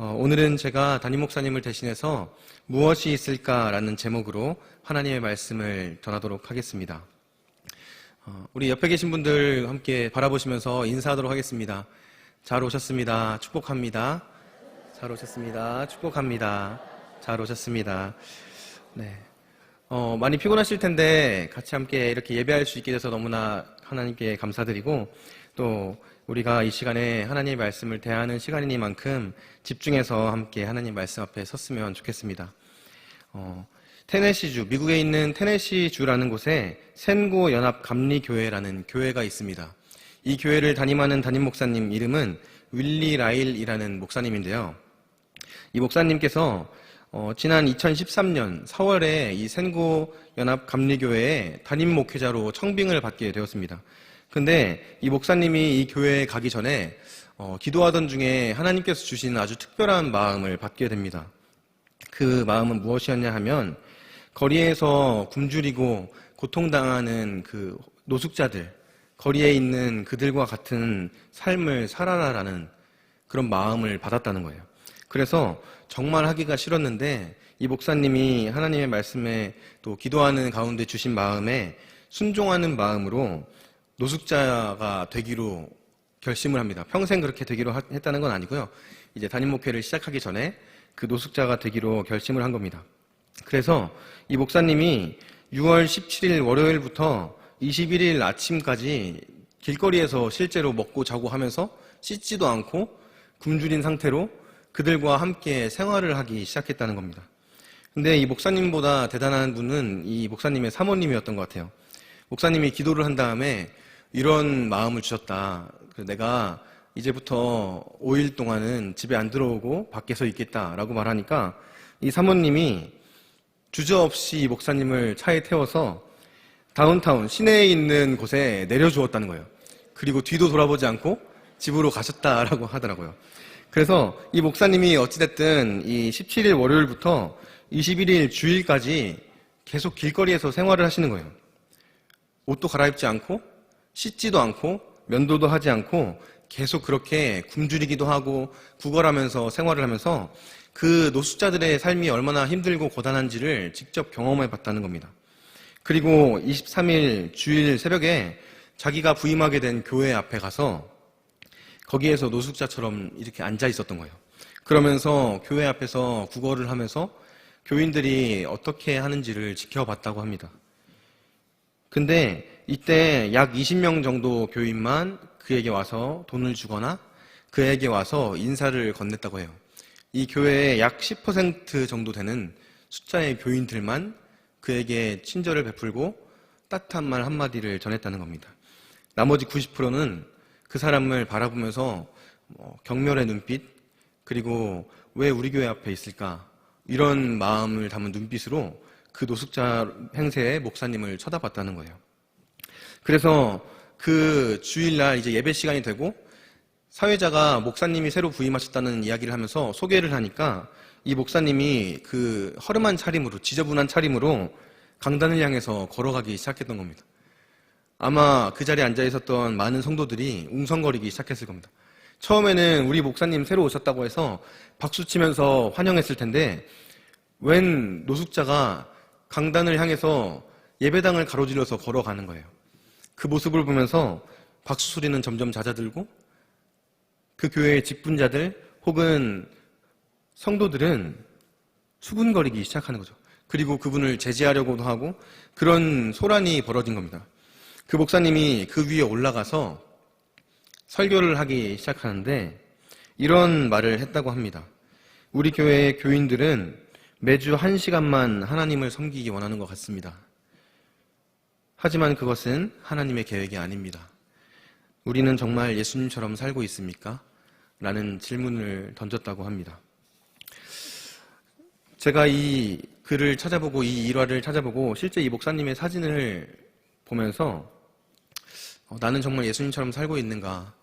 오늘은 제가 담임 목사님을 대신해서 무엇이 있을까라는 제목으로 하나님의 말씀을 전하도록 하겠습니다. 우리 옆에 계신 분들 함께 바라보시면서 인사하도록 하겠습니다. 잘 오셨습니다. 축복합니다. 잘 오셨습니다. 축복합니다. 잘 오셨습니다. 네. 많이 피곤하실 텐데 같이 함께 이렇게 예배할 수 있게 돼서 너무나 하나님께 감사드리고, 또 우리가 이 시간에 하나님의 말씀을 대하는 시간이니만큼 집중해서 함께 하나님 말씀 앞에 섰으면 좋겠습니다. 테네시주, 미국에 있는 테네시주라는 곳에 센고 연합 감리교회라는 교회가 있습니다. 이 교회를 담임하는 담임 목사님 이름은 윌리 라일이라는 목사님인데요. 이 목사님께서 지난 2013년 4월에 이 센고 연합 감리교회에 담임 목회자로 청빙을 받게 되었습니다. 근데 이 목사님이 이 교회에 가기 전에 기도하던 중에 하나님께서 주신 아주 특별한 마음을 받게 됩니다. 그 마음은 무엇이었냐 하면, 거리에서 굶주리고 고통당하는 그 노숙자들, 거리에 있는 그들과 같은 삶을 살아라라는 그런 마음을 받았다는 거예요. 그래서 정말 하기가 싫었는데 이 목사님이 하나님의 말씀에 또 기도하는 가운데 주신 마음에 순종하는 마음으로 노숙자가 되기로 결심을 합니다. 평생 그렇게 되기로 했다는 건 아니고요. 이제 담임 목회를 시작하기 전에 그 노숙자가 되기로 결심을 한 겁니다. 그래서 이 목사님이 6월 17일 월요일부터 21일 아침까지 길거리에서 실제로 먹고 자고 하면서 씻지도 않고 굶주린 상태로 그들과 함께 생활을 하기 시작했다는 겁니다. 근데 이 목사님보다 대단한 분은 이 목사님의 사모님이었던 것 같아요. 목사님이 기도를 한 다음에 이런 마음을 주셨다. 내가 이제부터 5일 동안은 집에 안 들어오고 밖에서 있겠다라고 말하니까 이 사모님이 주저없이 이 목사님을 차에 태워서 다운타운 시내에 있는 곳에 내려주었다는 거예요. 그리고 뒤도 돌아보지 않고 집으로 가셨다라고 하더라고요. 그래서 이 목사님이 어찌됐든 이 17일 월요일부터 21일 주일까지 계속 길거리에서 생활을 하시는 거예요. 옷도 갈아입지 않고 씻지도 않고 면도도 하지 않고 계속 그렇게 굶주리기도 하고 구걸하면서 생활을 하면서 그 노숙자들의 삶이 얼마나 힘들고 고단한지를 직접 경험해 봤다는 겁니다. 그리고 23일 주일 새벽에 자기가 부임하게 된 교회 앞에 가서 거기에서 노숙자처럼 이렇게 앉아 있었던 거예요. 그러면서 교회 앞에서 구걸을 하면서 교인들이 어떻게 하는지를 지켜봤다고 합니다. 근데 이때 약 20명 정도 교인만 그에게 와서 돈을 주거나 그에게 와서 인사를 건넸다고 해요. 이 교회의 약 10% 정도 되는 숫자의 교인들만 그에게 친절을 베풀고 따뜻한 말 한마디를 전했다는 겁니다. 나머지 90%는 그 사람을 바라보면서 경멸의 눈빛, 그리고 왜 우리 교회 앞에 있을까, 이런 마음을 담은 눈빛으로 그 노숙자 행세의 목사님을 쳐다봤다는 거예요. 그래서 그 주일날 이제 예배 시간이 되고 사회자가 목사님이 새로 부임하셨다는 이야기를 하면서 소개를 하니까 이 목사님이 그 허름한 차림으로, 지저분한 차림으로 강단을 향해서 걸어가기 시작했던 겁니다. 아마 그 자리에 앉아 있었던 많은 성도들이 웅성거리기 시작했을 겁니다. 처음에는 우리 목사님 새로 오셨다고 해서 박수치면서 환영했을 텐데, 웬 노숙자가 강단을 향해서 예배당을 가로질러서 걸어가는 거예요. 그 모습을 보면서 박수 소리는 점점 잦아들고 그 교회의 직분자들 혹은 성도들은 수군거리기 시작하는 거죠. 그리고 그분을 제지하려고도 하고 그런 소란이 벌어진 겁니다. 그 목사님이 그 위에 올라가서 설교를 하기 시작하는데 이런 말을 했다고 합니다. 우리 교회의 교인들은 매주 1시간만 하나님을 섬기기 원하는 것 같습니다. 하지만 그것은 하나님의 계획이 아닙니다. 우리는 정말 예수님처럼 살고 있습니까? 라는 질문을 던졌다고 합니다. 제가 이 글을 찾아보고 이 일화를 찾아보고 실제 이 목사님의 사진을 보면서 나는 정말 예수님처럼 살고 있는가?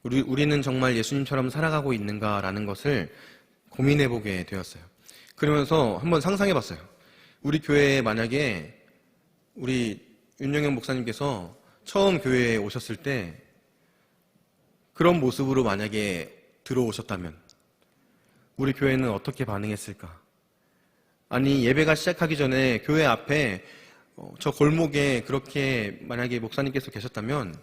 우리는 정말 예수님처럼 살아가고 있는가라는 것을 고민해보게 되었어요. 그러면서 한번 상상해봤어요. 우리 교회에 만약에 우리 윤영현 목사님께서 처음 교회에 오셨을 때 그런 모습으로 만약에 들어오셨다면 우리 교회는 어떻게 반응했을까? 아니, 예배가 시작하기 전에 교회 앞에 저 골목에 그렇게 만약에 목사님께서 계셨다면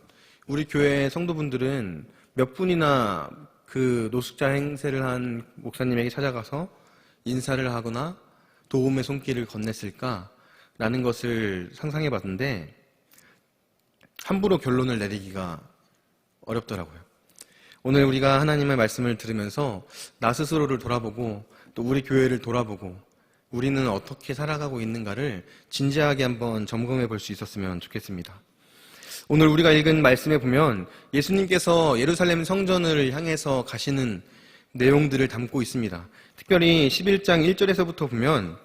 우리 교회 성도분들은 몇 분이나 그 노숙자 행세를 한 목사님에게 찾아가서 인사를 하거나 도움의 손길을 건넸을까라는 것을 상상해 봤는데 함부로 결론을 내리기가 어렵더라고요. 오늘 우리가 하나님의 말씀을 들으면서 나 스스로를 돌아보고 또 우리 교회를 돌아보고 우리는 어떻게 살아가고 있는가를 진지하게 한번 점검해 볼 수 있었으면 좋겠습니다. 오늘 우리가 읽은 말씀에 보면 예수님께서 예루살렘 성전을 향해서 가시는 내용들을 담고 있습니다. 특별히 11장 1절에서부터 보면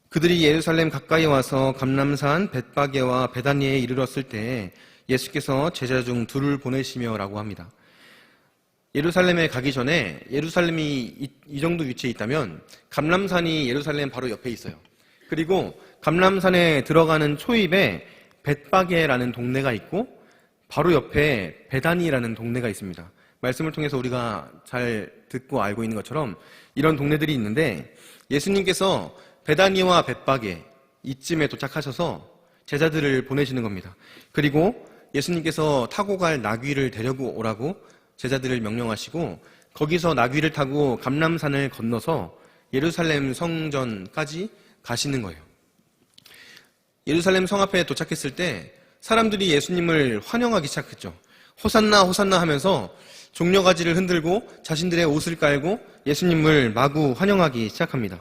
그들이 예루살렘 가까이 와서 감람산 벳바게와 베다니에 이르렀을 때 예수께서 제자 중 둘을 보내시며 라고 합니다. 예루살렘에 가기 전에 예루살렘이 이 정도 위치에 있다면 감람산이 예루살렘 바로 옆에 있어요. 그리고 감람산에 들어가는 초입에 벳바게라는 동네가 있고 바로 옆에 베다니라는 동네가 있습니다. 말씀을 통해서 우리가 잘 듣고 알고 있는 것처럼 이런 동네들이 있는데 예수님께서 베다니와 벳바게 이쯤에 도착하셔서 제자들을 보내시는 겁니다. 그리고 예수님께서 타고 갈 나귀를 데려고 오라고 제자들을 명령하시고 거기서 나귀를 타고 감람산을 건너서 예루살렘 성전까지 가시는 거예요. 예루살렘 성 앞에 도착했을 때 사람들이 예수님을 환영하기 시작했죠. 호산나 호산나 하면서 종려가지를 흔들고 자신들의 옷을 깔고 예수님을 마구 환영하기 시작합니다.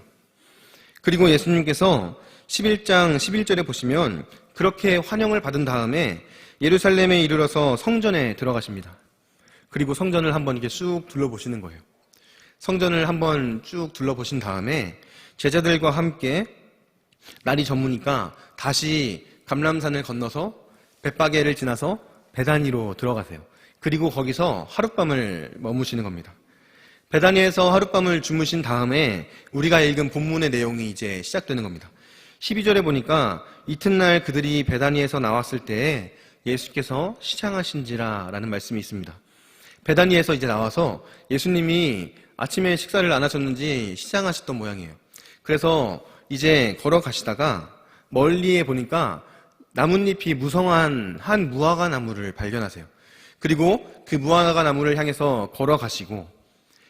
그리고 예수님께서 11장 11절에 보시면 그렇게 환영을 받은 다음에 예루살렘에 이르러서 성전에 들어가십니다. 그리고 성전을 한번 이렇게 쑥 둘러보시는 거예요. 성전을 한번 쭉 둘러보신 다음에 제자들과 함께 날이 저무니까 다시 감람산을 건너서 벳바게를 지나서 베다니로 들어가세요. 그리고 거기서 하룻밤을 머무시는 겁니다. 베다니에서 하룻밤을 주무신 다음에 우리가 읽은 본문의 내용이 이제 시작되는 겁니다. 12절에 보니까 이튿날 그들이 베다니에서 나왔을 때에 예수께서 시장하신지라 라는 말씀이 있습니다. 베다니에서 이제 나와서 예수님이 아침에 식사를 안 하셨는지 시장하셨던 모양이에요. 그래서 이제 걸어가시다가 멀리에 보니까 나뭇잎이 무성한 한 무화과 나무를 발견하세요. 그리고 그 무화과 나무를 향해서 걸어가시고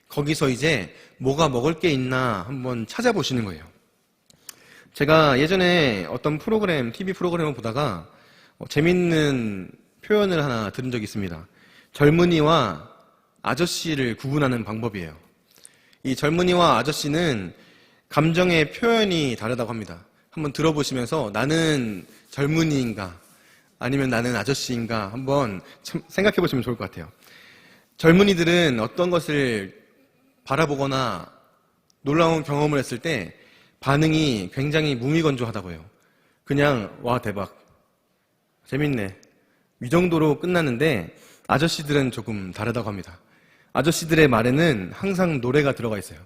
거기서 이제 뭐가 먹을 게 있나 한번 찾아보시는 거예요. 제가 예전에 어떤 프로그램, TV 프로그램을 보다가 재밌는 표현을 하나 들은 적이 있습니다. 젊은이와 아저씨를 구분하는 방법이에요. 이 젊은이와 아저씨는 감정의 표현이 다르다고 합니다. 한번 들어보시면서 나는 젊은이인가 아니면 나는 아저씨인가 한번 생각해 보시면 좋을 것 같아요. 젊은이들은 어떤 것을 바라보거나 놀라운 경험을 했을 때 반응이 굉장히 무미건조하다고요. 그냥 와 대박, 재밌네, 이 정도로 끝나는데 아저씨들은 조금 다르다고 합니다. 아저씨들의 말에는 항상 노래가 들어가 있어요.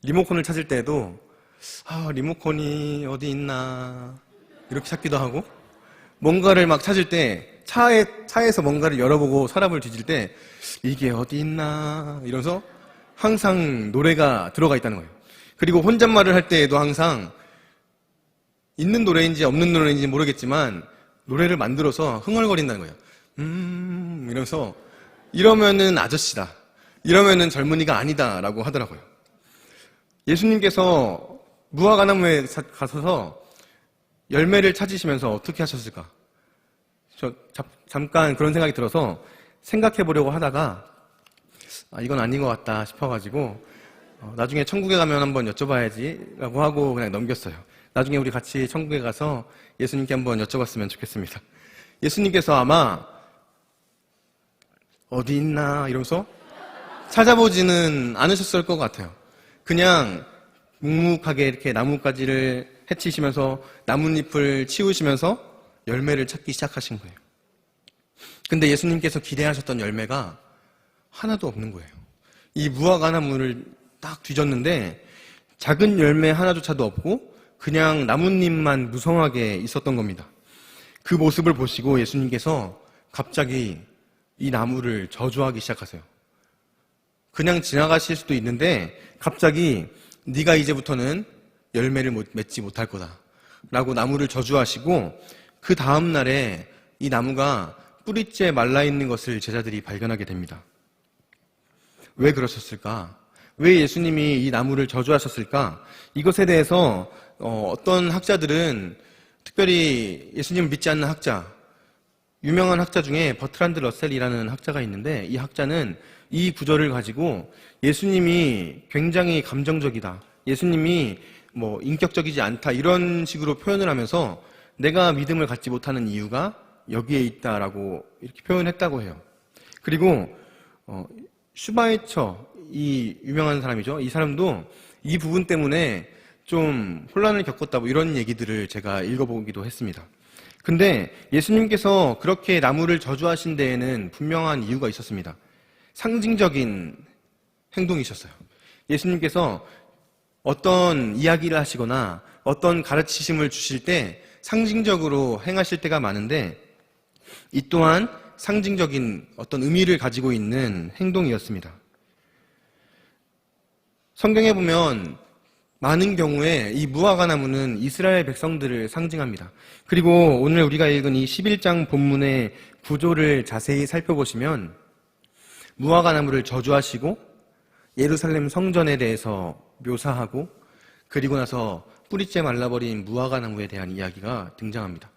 리모컨을 찾을 때도 리모컨이 어디 있나 이렇게 찾기도 하고, 뭔가를 막 찾을 때 차에서 뭔가를 열어보고 서랍을 뒤질 때 이게 어디 있나 이러면서 항상 노래가 들어가 있다는 거예요. 그리고 혼잣말을 할 때에도 항상 있는 노래인지 없는 노래인지 모르겠지만 노래를 만들어서 흥얼거린다는 거예요. 이러면서 이러면은 아저씨다, 이러면은 젊은이가 아니다라고 하더라고요. 예수님께서 무화과나무에 가셔서 열매를 찾으시면서 어떻게 하셨을까? 저 잠깐 그런 생각이 들어서 생각해 보려고 하다가 이건 아닌 것 같다 싶어가지고 나중에 천국에 가면 한번 여쭤봐야지 라고 하고 그냥 넘겼어요. 나중에 우리 같이 천국에 가서 예수님께 한번 여쭤봤으면 좋겠습니다. 예수님께서 아마 어디 있나 이러면서 찾아보지는 않으셨을 것 같아요. 그냥 묵묵하게 이렇게 나뭇가지를 해치시면서 나뭇잎을 치우시면서 열매를 찾기 시작하신 거예요. 근데 예수님께서 기대하셨던 열매가 하나도 없는 거예요. 이 무화과 나무를 딱 뒤졌는데 작은 열매 하나조차도 없고 그냥 나뭇잎만 무성하게 있었던 겁니다. 그 모습을 보시고 예수님께서 갑자기 이 나무를 저주하기 시작하세요. 그냥 지나가실 수도 있는데 갑자기 네가 이제부터는 열매를 맺지 못할 거다 라고 나무를 저주하시고 그 다음 날에 이 나무가 뿌리째 말라있는 것을 제자들이 발견하게 됩니다. 왜 그러셨을까? 왜 예수님이 이 나무를 저주하셨을까? 이것에 대해서 어떤 학자들은, 특별히 예수님을 믿지 않는 학자, 유명한 학자 중에 버트란드 러셀이라는 학자가 있는데, 이 학자는 이 구절을 가지고 예수님이 굉장히 감정적이다, 예수님이 인격적이지 않다, 이런 식으로 표현을 하면서 내가 믿음을 갖지 못하는 이유가 여기에 있다라고 이렇게 표현했다고 해요. 그리고 슈바이처, 이 유명한 사람이죠. 이 사람도 이 부분 때문에 좀 혼란을 겪었다, 이런 얘기들을 제가 읽어보기도 했습니다. 근데 예수님께서 그렇게 나무를 저주하신 데에는 분명한 이유가 있었습니다. 상징적인 행동이셨어요. 예수님께서 어떤 이야기를 하시거나 어떤 가르치심을 주실 때 상징적으로 행하실 때가 많은데, 이 또한 상징적인 어떤 의미를 가지고 있는 행동이었습니다. 성경에 보면 많은 경우에 이 무화과나무는 이스라엘 백성들을 상징합니다. 그리고 오늘 우리가 읽은 이 11장 본문의 구조를 자세히 살펴보시면 무화과나무를 저주하시고 예루살렘 성전에 대해서 묘사하고, 그리고 나서 뿌리째 말라버린 무화과나무에 대한 이야기가 등장합니다.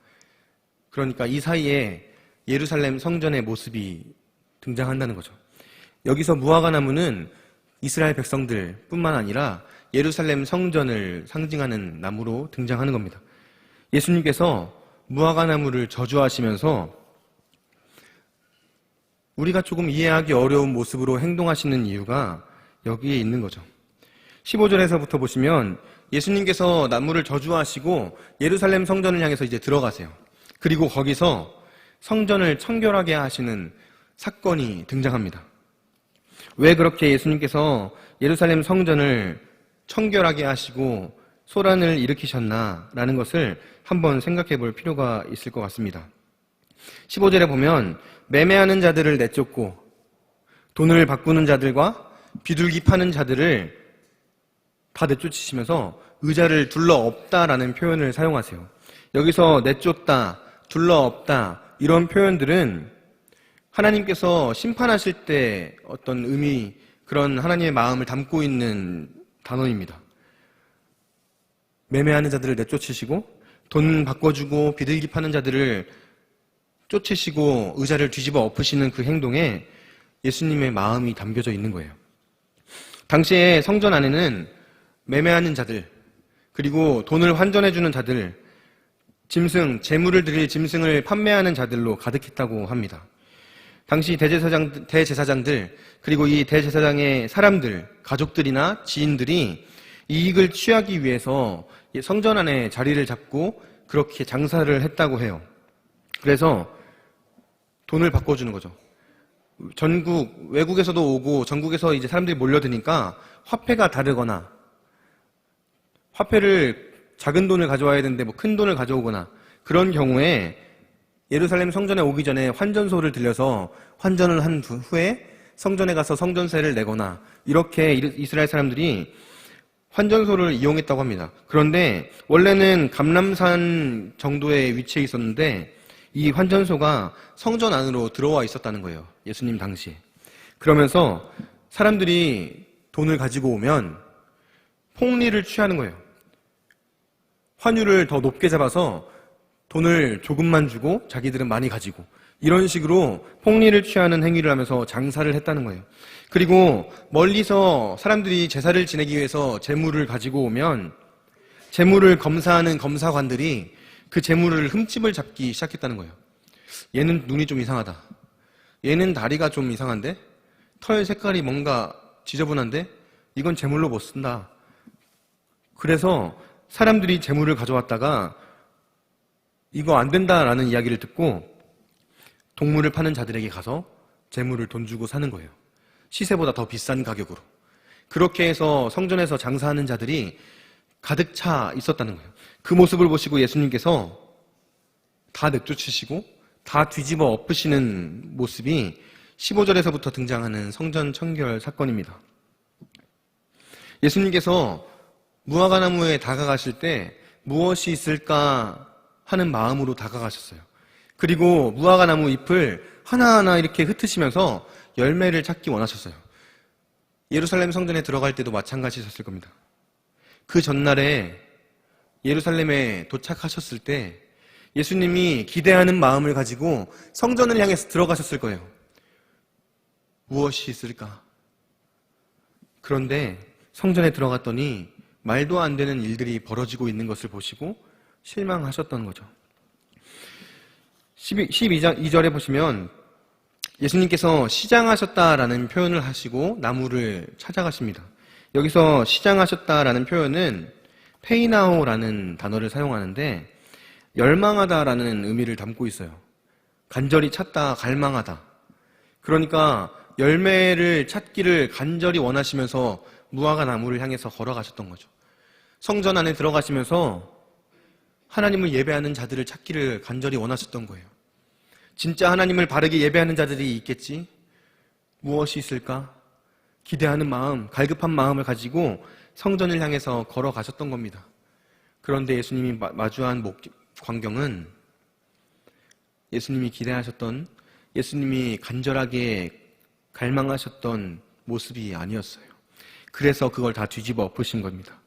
그러니까 이 사이에 예루살렘 성전의 모습이 등장한다는 거죠. 여기서 무화과나무는 이스라엘 백성들 뿐만 아니라 예루살렘 성전을 상징하는 나무로 등장하는 겁니다. 예수님께서 무화과나무를 저주하시면서 우리가 조금 이해하기 어려운 모습으로 행동하시는 이유가 여기에 있는 거죠. 15절에서부터 보시면 예수님께서 나무를 저주하시고 예루살렘 성전을 향해서 이제 들어가세요. 그리고 거기서 성전을 청결하게 하시는 사건이 등장합니다. 왜 그렇게 예수님께서 예루살렘 성전을 청결하게 하시고 소란을 일으키셨나라는 것을 한번 생각해 볼 필요가 있을 것 같습니다. 15절에 보면 매매하는 자들을 내쫓고 돈을 바꾸는 자들과 비둘기 파는 자들을 다 내쫓으시면서 의자를 둘러엎다라는 표현을 사용하세요. 여기서 내쫓다, 둘러엎다, 이런 표현들은 하나님께서 심판하실 때 어떤 의미, 그런 하나님의 마음을 담고 있는 단어입니다. 매매하는 자들을 내쫓으시고 돈 바꿔주고 비둘기 파는 자들을 쫓으시고 의자를 뒤집어 엎으시는 그 행동에 예수님의 마음이 담겨져 있는 거예요. 당시에 성전 안에는 매매하는 자들, 그리고 돈을 환전해주는 자들, 짐승, 재물을 드릴 짐승을 판매하는 자들로 가득했다고 합니다. 당시 대제사장들, 그리고 이 대제사장의 사람들, 가족들이나 지인들이 이익을 취하기 위해서 성전 안에 자리를 잡고 그렇게 장사를 했다고 해요. 그래서 돈을 바꿔주는 거죠. 외국에서도 오고 전국에서 이제 사람들이 몰려드니까 화폐가 다르거나, 화폐를 작은 돈을 가져와야 되는데 큰 돈을 가져오거나, 그런 경우에 예루살렘 성전에 오기 전에 환전소를 들려서 환전을 한 후에 성전에 가서 성전세를 내거나, 이렇게 이스라엘 사람들이 환전소를 이용했다고 합니다. 그런데 원래는 감람산 정도의 위치에 있었는데 이 환전소가 성전 안으로 들어와 있었다는 거예요. 예수님 당시에. 그러면서 사람들이 돈을 가지고 오면 폭리를 취하는 거예요. 환율을 더 높게 잡아서 돈을 조금만 주고 자기들은 많이 가지고, 이런 식으로 폭리를 취하는 행위를 하면서 장사를 했다는 거예요. 그리고 멀리서 사람들이 제사를 지내기 위해서 재물을 가지고 오면 재물을 검사하는 검사관들이 그 재물을 흠집을 잡기 시작했다는 거예요. 얘는 눈이 좀 이상하다. 얘는 다리가 좀 이상한데? 털 색깔이 뭔가 지저분한데? 이건 재물로 못 쓴다. 그래서 사람들이 재물을 가져왔다가 이거 안 된다라는 이야기를 듣고 동물을 파는 자들에게 가서 재물을 돈 주고 사는 거예요. 시세보다 더 비싼 가격으로. 그렇게 해서 성전에서 장사하는 자들이 가득 차 있었다는 거예요. 그 모습을 보시고 예수님께서 다 내쫓으시고 다 뒤집어 엎으시는 모습이 15절에서부터 등장하는 성전 청결 사건입니다. 예수님께서 무화과나무에 다가가실 때 무엇이 있을까 하는 마음으로 다가가셨어요. 그리고 무화과나무 잎을 하나하나 이렇게 흩으시면서 열매를 찾기 원하셨어요. 예루살렘 성전에 들어갈 때도 마찬가지셨을 겁니다. 그 전날에 예루살렘에 도착하셨을 때 예수님이 기대하는 마음을 가지고 성전을 향해서 들어가셨을 거예요. 무엇이 있을까? 그런데 성전에 들어갔더니 말도 안 되는 일들이 벌어지고 있는 것을 보시고 실망하셨던 거죠. 12절에 보시면 예수님께서 시장하셨다라는 표현을 하시고 나무를 찾아가십니다. 여기서 시장하셨다라는 표현은 페이나오라는 단어를 사용하는데 열망하다라는 의미를 담고 있어요. 간절히 찾다, 갈망하다. 그러니까 열매를 찾기를 간절히 원하시면서 무화과 나무를 향해서 걸어가셨던 거죠. 성전 안에 들어가시면서 하나님을 예배하는 자들을 찾기를 간절히 원하셨던 거예요. 진짜 하나님을 바르게 예배하는 자들이 있겠지? 무엇이 있을까? 기대하는 마음, 갈급한 마음을 가지고 성전을 향해서 걸어가셨던 겁니다. 그런데 예수님이 마주한 광경은 예수님이 기대하셨던, 예수님이 간절하게 갈망하셨던 모습이 아니었어요. 그래서 그걸 다 뒤집어 엎으신 겁니다.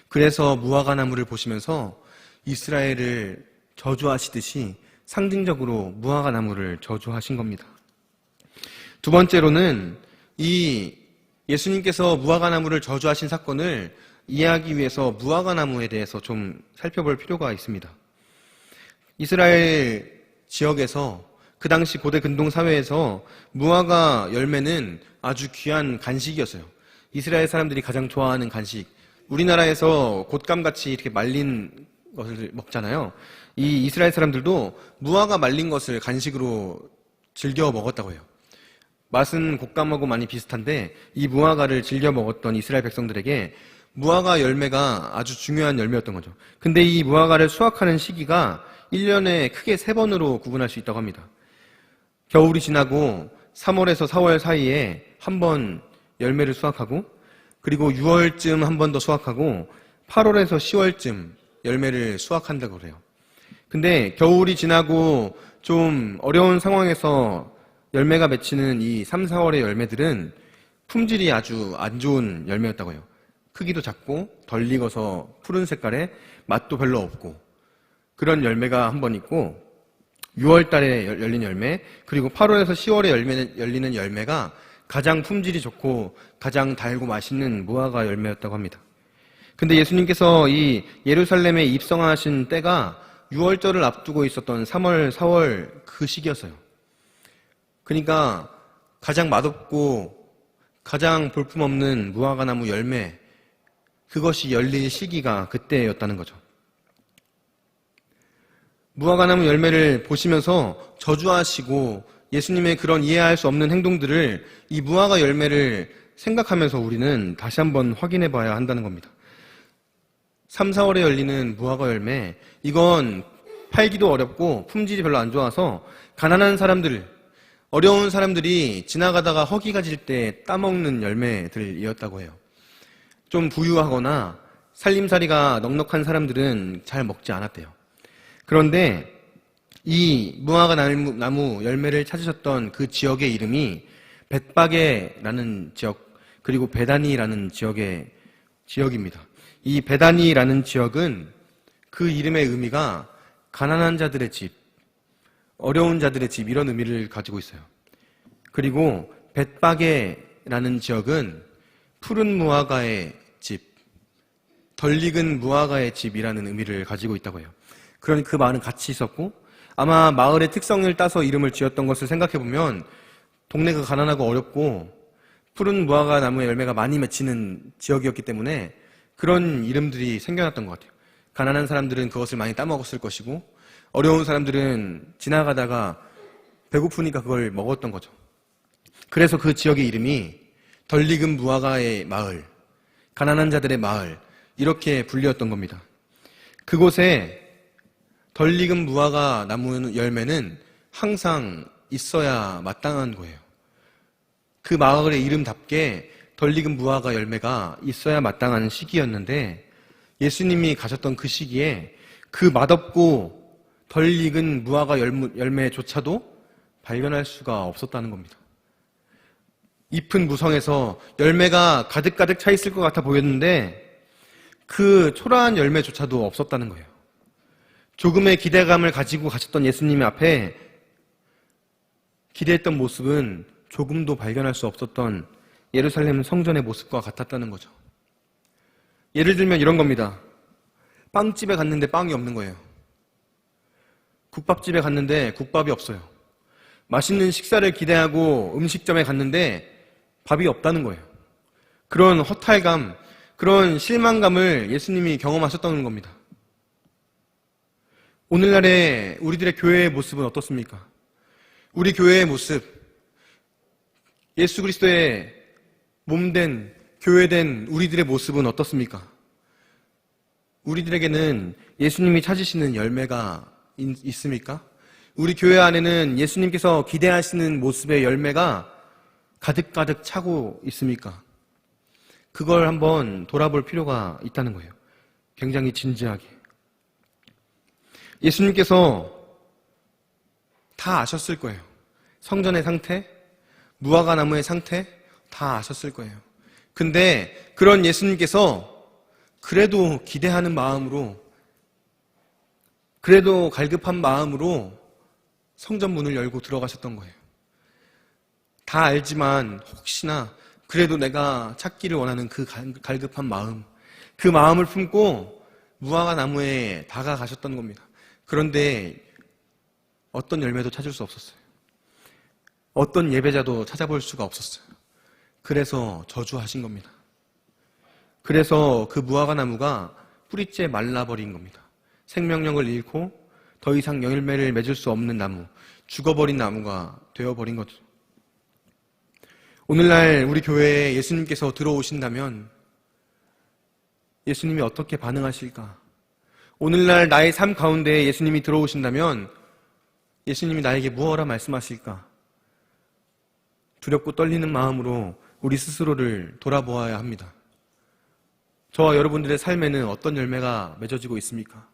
그래서 무화과 나무를 보시면서 이스라엘을 저주하시듯이 상징적으로 무화과 나무를 저주하신 겁니다. 두 번째로는 이 예수님께서 무화과 나무를 저주하신 사건을 이해하기 위해서 무화과 나무에 대해서 좀 살펴볼 필요가 있습니다. 이스라엘 지역에서 그 당시 고대 근동 사회에서 무화과 열매는 아주 귀한 간식이었어요. 이스라엘 사람들이 가장 좋아하는 간식. 우리나라에서 곶감같이 이렇게 말린 것을 먹잖아요. 이 이스라엘 사람들도 무화과 말린 것을 간식으로 즐겨 먹었다고 해요. 맛은 곶감하고 많이 비슷한데 이 무화과를 즐겨 먹었던 이스라엘 백성들에게 무화과 열매가 아주 중요한 열매였던 거죠. 근데 이 무화과를 수확하는 시기가 1년에 크게 3번으로 구분할 수 있다고 합니다. 겨울이 지나고 3월에서 4월 사이에 한 번 열매를 수확하고, 그리고 6월쯤 한 번 더 수확하고 8월에서 10월쯤 열매를 수확한다고 그래요. 근데 겨울이 지나고 좀 어려운 상황에서 열매가 맺히는 이 3, 4월의 열매들은 품질이 아주 안 좋은 열매였다고 해요. 크기도 작고 덜 익어서 푸른 색깔에 맛도 별로 없고, 그런 열매가 한 번 있고, 6월 달에 열린 열매, 그리고 8월에서 10월에 열리는 열매가 가장 품질이 좋고 가장 달고 맛있는 무화과 열매였다고 합니다. 근데 예수님께서 이 예루살렘에 입성하신 때가 6월절을 앞두고 있었던 3월, 4월 그 시기였어요. 그러니까 가장 맛없고 가장 볼품없는 무화과 나무 열매, 그것이 열릴 시기가 그때였다는 거죠. 무화과 나무 열매를 보시면서 저주하시고 예수님의 그런 이해할 수 없는 행동들을, 이 무화과 열매를 생각하면서 우리는 다시 한번 확인해 봐야 한다는 겁니다. 3, 4월에 열리는 무화과 열매, 이건 팔기도 어렵고 품질이 별로 안 좋아서 가난한 사람들, 어려운 사람들이 지나가다가 허기가 질 때 따먹는 열매들이었다고 해요. 좀 부유하거나 살림살이가 넉넉한 사람들은 잘 먹지 않았대요. 그런데 이 무화과 나무 열매를 찾으셨던 그 지역의 이름이 벳바게라는 지역, 그리고 베다니라는 지역입니다. 이 베다니라는 지역은 그 이름의 의미가 가난한 자들의 집, 어려운 자들의 집, 이런 의미를 가지고 있어요. 그리고 벳바게라는 지역은 푸른 무화과의 집, 덜 익은 무화과의 집이라는 의미를 가지고 있다고 해요. 그러니 그 말은 같이 있었고, 아마 마을의 특성을 따서 이름을 지었던 것을 생각해보면 동네가 가난하고 어렵고 푸른 무화과 나무의 열매가 많이 맺히는 지역이었기 때문에 그런 이름들이 생겨났던 것 같아요. 가난한 사람들은 그것을 많이 따먹었을 것이고, 어려운 사람들은 지나가다가 배고프니까 그걸 먹었던 거죠. 그래서 그 지역의 이름이 덜 익은 무화과의 마을, 가난한 자들의 마을, 이렇게 불리었던 겁니다. 그곳에 덜 익은 무화과 나무 열매는 항상 있어야 마땅한 거예요. 그 마을의 이름답게 덜 익은 무화과 열매가 있어야 마땅한 시기였는데 예수님이 가셨던 그 시기에 그 맛없고 덜 익은 무화과 열매조차도 발견할 수가 없었다는 겁니다. 잎은 무성해서 열매가 가득가득 차 있을 것 같아 보였는데 그 초라한 열매조차도 없었다는 거예요. 조금의 기대감을 가지고 가셨던 예수님 앞에 기대했던 모습은 조금도 발견할 수 없었던 예루살렘 성전의 모습과 같았다는 거죠. 예를 들면 이런 겁니다. 빵집에 갔는데 빵이 없는 거예요. 국밥집에 갔는데 국밥이 없어요. 맛있는 식사를 기대하고 음식점에 갔는데 밥이 없다는 거예요. 그런 허탈감, 그런 실망감을 예수님이 경험하셨다는 겁니다. 오늘날의 우리들의 교회의 모습은 어떻습니까? 우리 교회의 모습, 예수 그리스도의 몸된, 교회된 우리들의 모습은 어떻습니까? 우리들에게는 예수님이 찾으시는 열매가 있습니까? 우리 교회 안에는 예수님께서 기대하시는 모습의 열매가 가득가득 차고 있습니까? 그걸 한번 돌아볼 필요가 있다는 거예요. 굉장히 진지하게. 예수님께서 다 아셨을 거예요. 성전의 상태, 무화과 나무의 상태 다 아셨을 거예요. 근데 그런 예수님께서 그래도 기대하는 마음으로, 그래도 갈급한 마음으로 성전 문을 열고 들어가셨던 거예요. 다 알지만 혹시나 그래도 내가 찾기를 원하는 그 갈급한 마음, 그 마음을 품고 무화과 나무에 다가가셨던 겁니다. 그런데 어떤 열매도 찾을 수 없었어요. 어떤 예배자도 찾아볼 수가 없었어요. 그래서 저주하신 겁니다. 그래서 그 무화과 나무가 뿌리째 말라버린 겁니다. 생명력을 잃고 더 이상 열매를 맺을 수 없는 나무, 죽어버린 나무가 되어버린 거죠. 오늘날 우리 교회에 예수님께서 들어오신다면 예수님이 어떻게 반응하실까? 오늘날 나의 삶 가운데 예수님이 들어오신다면 예수님이 나에게 무엇라 말씀하실까? 두렵고 떨리는 마음으로 우리 스스로를 돌아보아야 합니다. 저와 여러분들의 삶에는 어떤 열매가 맺어지고 있습니까?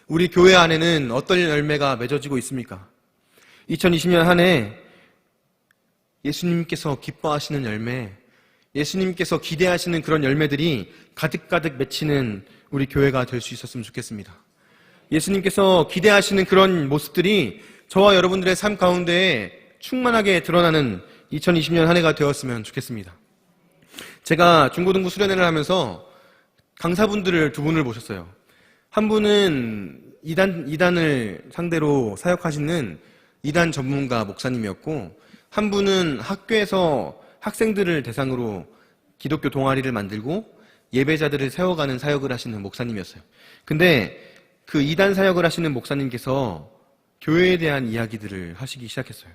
우리 교회 안에는 어떤 열매가 맺어지고 있습니까? 2020년 한 해 예수님께서 기뻐하시는 열매, 예수님께서 기대하시는 그런 열매들이 가득가득 맺히는 우리 교회가 될 수 있었으면 좋겠습니다. 예수님께서 기대하시는 그런 모습들이 저와 여러분들의 삶 가운데 충만하게 드러나는 2020년 한 해가 되었으면 좋겠습니다. 제가 중고등부 수련회를 하면서 강사분들을 두 분을 모셨어요. 한 분은 이단을 상대로 사역하시는 이단 전문가 목사님이었고, 한 분은 학교에서 학생들을 대상으로 기독교 동아리를 만들고 예배자들을 세워가는 사역을 하시는 목사님이었어요. 근데 그 이단 사역을 하시는 목사님께서 교회에 대한 이야기들을 하시기 시작했어요.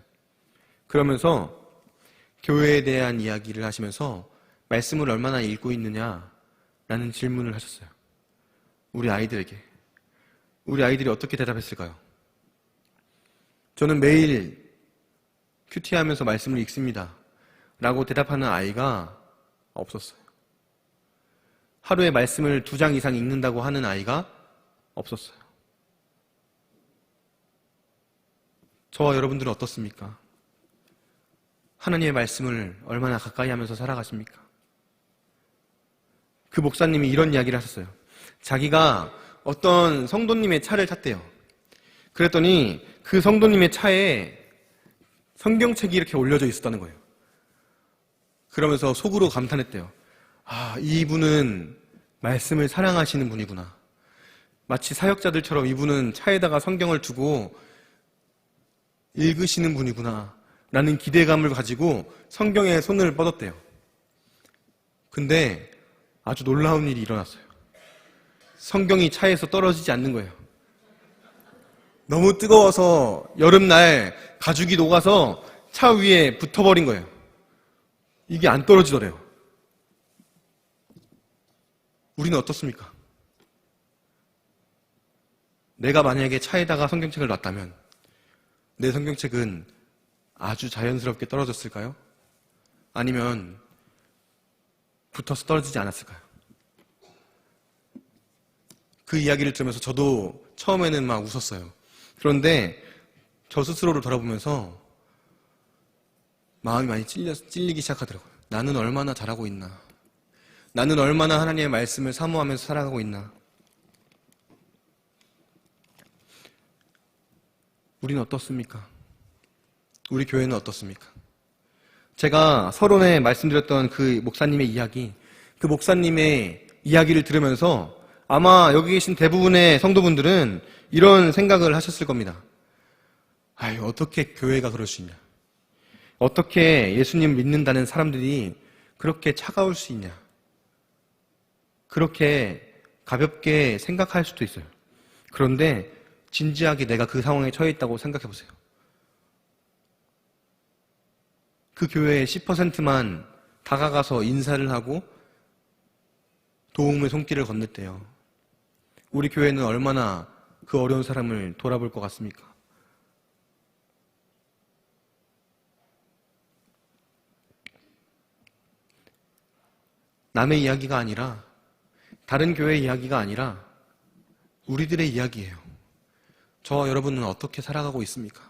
그러면서 교회에 대한 이야기를 하시면서 말씀을 얼마나 읽고 있느냐라는 질문을 하셨어요. 우리 아이들에게. 우리 아이들이 어떻게 대답했을까요? 저는 매일 큐티하면서 말씀을 읽습니다 라고 대답하는 아이가 없었어요. 하루에 말씀을 2장 이상 읽는다고 하는 아이가 없었어요. 저와 여러분들은 어떻습니까? 하나님의 말씀을 얼마나 가까이 하면서 살아가십니까? 그 목사님이 이런 이야기를 하셨어요. 자기가 어떤 성도님의 차를 탔대요. 그랬더니 그 성도님의 차에 성경책이 이렇게 올려져 있었다는 거예요. 그러면서 속으로 감탄했대요. 아, 이분은 말씀을 사랑하시는 분이구나. 마치 사역자들처럼 이분은 차에다가 성경을 두고 읽으시는 분이구나 라는 기대감을 가지고 성경에 손을 뻗었대요. 근데 아주 놀라운 일이 일어났어요. 성경이 차에서 떨어지지 않는 거예요. 너무 뜨거워서 여름날 가죽이 녹아서 차 위에 붙어버린 거예요. 이게 안 떨어지더래요. 우리는 어떻습니까? 내가 만약에 차에다가 성경책을 놨다면 내 성경책은 아주 자연스럽게 떨어졌을까요? 아니면 붙어서 떨어지지 않았을까요? 그 이야기를 들으면서 저도 처음에는 막 웃었어요. 그런데 저 스스로를 돌아보면서 마음이 많이 찔리기 시작하더라고요. 나는 얼마나 잘하고 있나? 나는 얼마나 하나님의 말씀을 사모하면서 살아가고 있나? 우리는 어떻습니까? 우리 교회는 어떻습니까? 제가 서론에 말씀드렸던 그 목사님의 이야기, 그 목사님의 이야기를 들으면서 아마 여기 계신 대부분의 성도분들은 이런 생각을 하셨을 겁니다. 아유, 어떻게 교회가 그럴 수 있냐? 어떻게 예수님 믿는다는 사람들이 그렇게 차가울 수 있냐? 그렇게 가볍게 생각할 수도 있어요. 그런데 진지하게 내가 그 상황에 처해 있다고 생각해 보세요. 그 교회의 10%만 다가가서 인사를 하고 도움의 손길을 건넸대요. 우리 교회는 얼마나 그 어려운 사람을 돌아볼 것 같습니까? 남의 이야기가 아니라, 다른 교회의 이야기가 아니라 우리들의 이야기예요. 저와 여러분은 어떻게 살아가고 있습니까?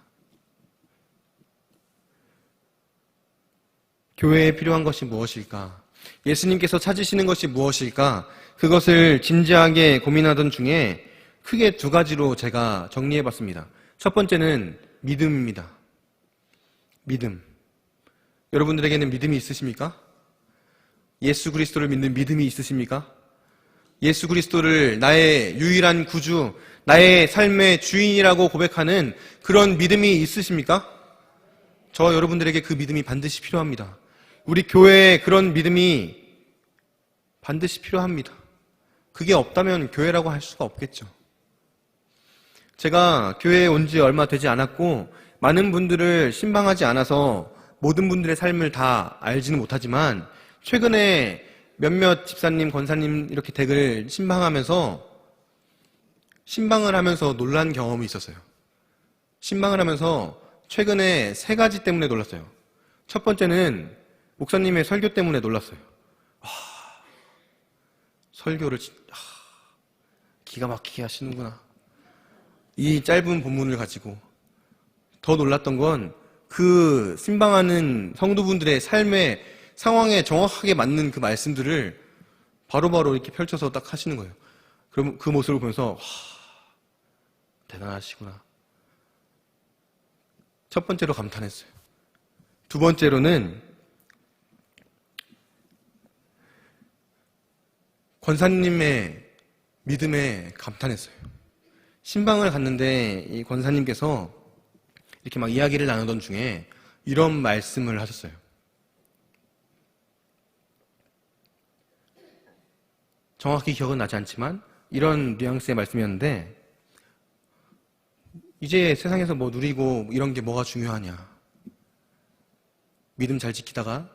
교회에 필요한 것이 무엇일까? 예수님께서 찾으시는 것이 무엇일까? 그것을 진지하게 고민하던 중에 크게 두 가지로 제가 정리해봤습니다. 첫 번째는 믿음입니다. 믿음. 여러분들에게는 믿음이 있으십니까? 예수 그리스도를 믿는 믿음이 있으십니까? 예수 그리스도를 나의 유일한 구주, 나의 삶의 주인이라고 고백하는 그런 믿음이 있으십니까? 저 여러분들에게 그 믿음이 반드시 필요합니다. 우리 교회에 그런 믿음이 반드시 필요합니다. 그게 없다면 교회라고 할 수가 없겠죠. 제가 교회에 온 지 얼마 되지 않았고 많은 분들을 신방하지 않아서 모든 분들의 삶을 다 알지는 못하지만 최근에 몇몇 집사님, 권사님 이렇게 댁을 신방을 하면서 놀란 경험이 있었어요. 신방을 하면서 최근에 세 가지 때문에 놀랐어요. 첫 번째는 목사님의 설교 때문에 놀랐어요. 설교를 기가 막히게 하시는구나. 이 짧은 본문을 가지고. 더 놀랐던 건 그 신방하는 성도분들의 삶의 상황에 정확하게 맞는 그 말씀들을 바로바로 이렇게 펼쳐서 딱 하시는 거예요. 그럼 그 모습을 보면서 대단하시구나. 첫 번째로 감탄했어요. 두 번째로는 권사님의 믿음에 감탄했어요. 신방을 갔는데 이 권사님께서 이렇게 막 이야기를 나누던 중에 이런 말씀을 하셨어요. 정확히 기억은 나지 않지만 이런 뉘앙스의 말씀이었는데, 이제 세상에서 뭐 누리고 이런 게 뭐가 중요하냐. 믿음 잘 지키다가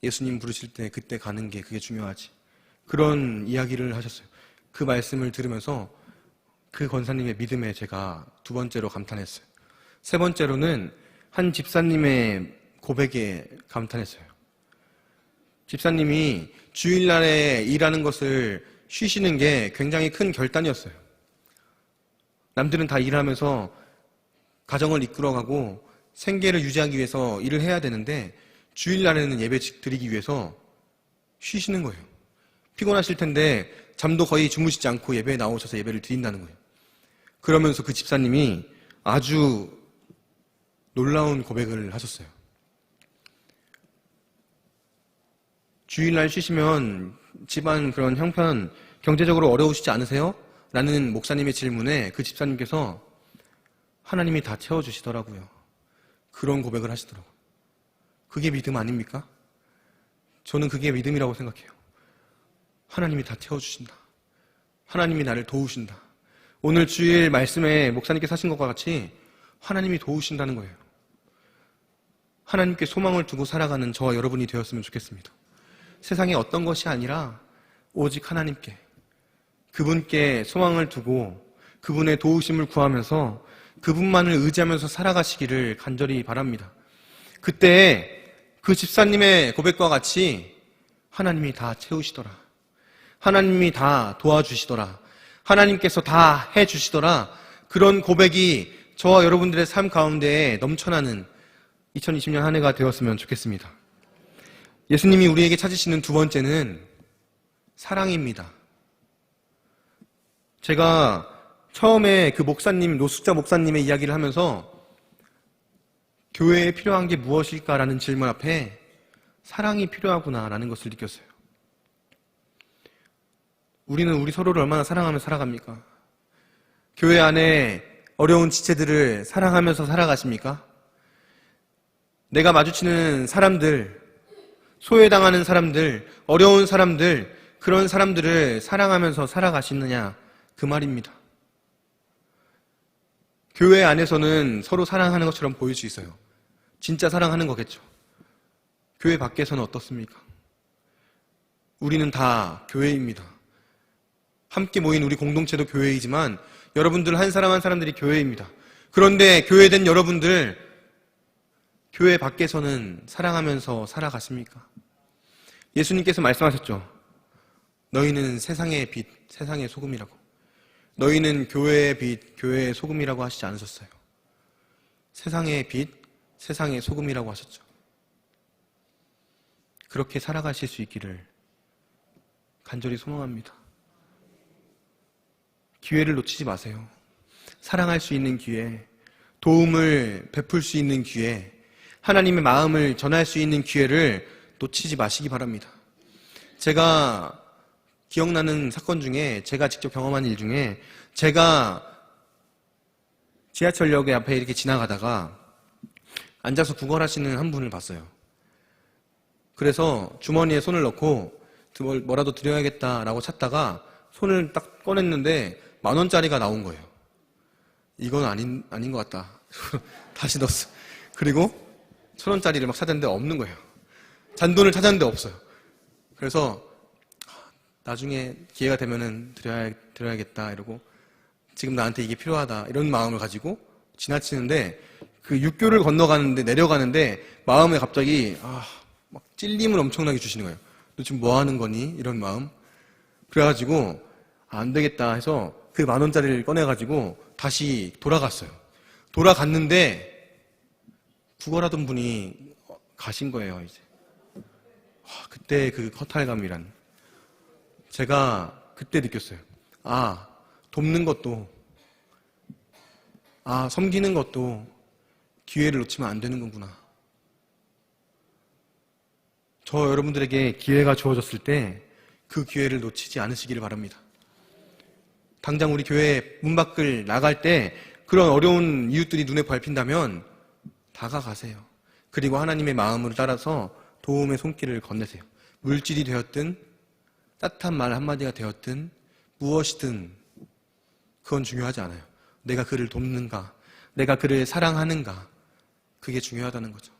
예수님 부르실 때 그때 가는 게 그게 중요하지. 그런 이야기를 하셨어요. 그 말씀을 들으면서 그 권사님의 믿음에 제가 두 번째로 감탄했어요. 세 번째로는 한 집사님의 고백에 감탄했어요. 집사님이 주일날에 일하는 것을 쉬시는 게 굉장히 큰 결단이었어요. 남들은 다 일하면서 가정을 이끌어가고 생계를 유지하기 위해서 일을 해야 되는데 주일날에는 예배 드리기 위해서 쉬시는 거예요. 피곤하실 텐데 잠도 거의 주무시지 않고 예배에 나오셔서 예배를 드린다는 거예요. 그러면서 그 집사님이 아주 놀라운 고백을 하셨어요. 주일날 쉬시면 집안 그런 형편, 경제적으로 어려우시지 않으세요? 라는 목사님의 질문에 그 집사님께서 하나님이 다 채워주시더라고요. 그런 고백을 하시더라고요. 그게 믿음 아닙니까? 저는 그게 믿음이라고 생각해요. 하나님이 다 채워주신다. 하나님이 나를 도우신다. 오늘 주일 말씀에 목사님께서 하신 것과 같이 하나님이 도우신다는 거예요. 하나님께 소망을 두고 살아가는 저와 여러분이 되었으면 좋겠습니다. 세상에 어떤 것이 아니라 오직 하나님께, 그분께 소망을 두고 그분의 도우심을 구하면서 그분만을 의지하면서 살아가시기를 간절히 바랍니다. 그때 그 집사님의 고백과 같이 하나님이 다 채우시더라. 하나님이 다 도와주시더라. 하나님께서 다 해주시더라. 그런 고백이 저와 여러분들의 삶 가운데 넘쳐나는 2020년 한 해가 되었으면 좋겠습니다. 예수님이 우리에게 찾으시는 두 번째는 사랑입니다. 제가 처음에 그 목사님, 노숙자 목사님의 이야기를 하면서 교회에 필요한 게 무엇일까라는 질문 앞에 사랑이 필요하구나라는 것을 느꼈어요. 우리는 우리 서로를 얼마나 사랑하며 살아갑니까? 교회 안에 어려운 지체들을 사랑하면서 살아가십니까? 내가 마주치는 사람들, 소외당하는 사람들, 어려운 사람들, 그런 사람들을 사랑하면서 살아가시느냐, 그 말입니다. 교회 안에서는 서로 사랑하는 것처럼 보일 수 있어요. 진짜 사랑하는 거겠죠. 교회 밖에서는 어떻습니까? 우리는 다 교회입니다. 함께 모인 우리 공동체도 교회이지만 여러분들 한 사람 한 사람들이 교회입니다. 그런데 교회된 여러분들, 교회 밖에서는 사랑하면서 살아가십니까? 예수님께서 말씀하셨죠. 너희는 세상의 빛, 세상의 소금이라고. 너희는 교회의 빛, 교회의 소금이라고 하시지 않으셨어요. 세상의 빛, 세상의 소금이라고 하셨죠. 그렇게 살아가실 수 있기를 간절히 소망합니다. 기회를 놓치지 마세요. 사랑할 수 있는 기회, 도움을 베풀 수 있는 기회, 하나님의 마음을 전할 수 있는 기회를 놓치지 마시기 바랍니다. 제가 기억나는 사건 중에, 제가 직접 경험한 일 중에, 제가 지하철역 앞에 이렇게 지나가다가 앉아서 구걸하시는 한 분을 봤어요. 그래서 주머니에 손을 넣고 뭐라도 드려야겠다라고 찾다가 손을 딱 꺼냈는데 10,000원짜리가 나온 거예요. 이건 아닌 것 같다. 다시 넣었어. 그리고 1,000원짜리를 막 찾았는데 없는 거예요. 잔돈을 찾았는데 없어요. 그래서 나중에 기회가 되면은 드려야겠다 이러고, 지금 나한테 이게 필요하다 이런 마음을 가지고 지나치는데, 그 육교를 건너가는데, 내려가는데 마음에 갑자기 막 찔림을 엄청나게 주시는 거예요. 너 지금 뭐 하는 거니? 이런 마음. 그래가지고 안 되겠다 해서 그 10,000원짜리를 꺼내가지고 다시 돌아갔어요. 돌아갔는데 구걸하던 분이 가신 거예요. 이제 그때 그 허탈감이란, 제가 그때 느꼈어요. 돕는 것도, 섬기는 것도 기회를 놓치면 안 되는 거구나. 저 여러분들에게 기회가 주어졌을 때 그 기회를 놓치지 않으시기를 바랍니다. 당장 우리 교회 문 밖을 나갈 때 그런 어려운 이웃들이 눈에 밟힌다면 다가가세요. 그리고 하나님의 마음을 따라서 도움의 손길을 건네세요. 물질이 되었든 따뜻한 말 한마디가 되었든 무엇이든 그건 중요하지 않아요. 내가 그를 돕는가, 내가 그를 사랑하는가, 그게 중요하다는 거죠.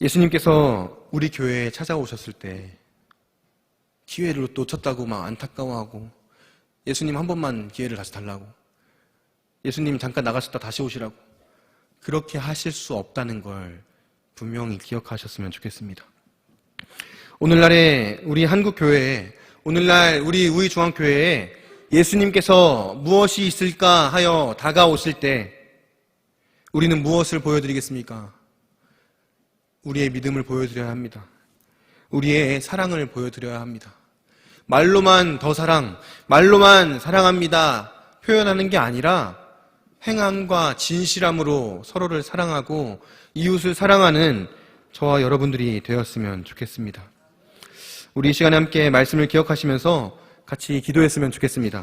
예수님께서 우리 교회에 찾아오셨을 때 기회를 놓쳤다고 막 안타까워하고, 예수님 한 번만 기회를 다시 달라고, 예수님 잠깐 나가셨다 다시 오시라고, 그렇게 하실 수 없다는 걸 분명히 기억하셨으면 좋겠습니다. 오늘날의 우리 한국교회에, 오늘날 우리 우이중앙교회에 예수님께서 무엇이 있을까 하여 다가오실 때 우리는 무엇을 보여드리겠습니까? 우리의 믿음을 보여드려야 합니다. 우리의 사랑을 보여드려야 합니다. 말로만 더 사랑, 말로만 사랑합니다 표현하는 게 아니라 행함과 진실함으로 서로를 사랑하고 이웃을 사랑하는 저와 여러분들이 되었으면 좋겠습니다. 우리 이 시간에 함께 말씀을 기억하시면서 같이 기도했으면 좋겠습니다.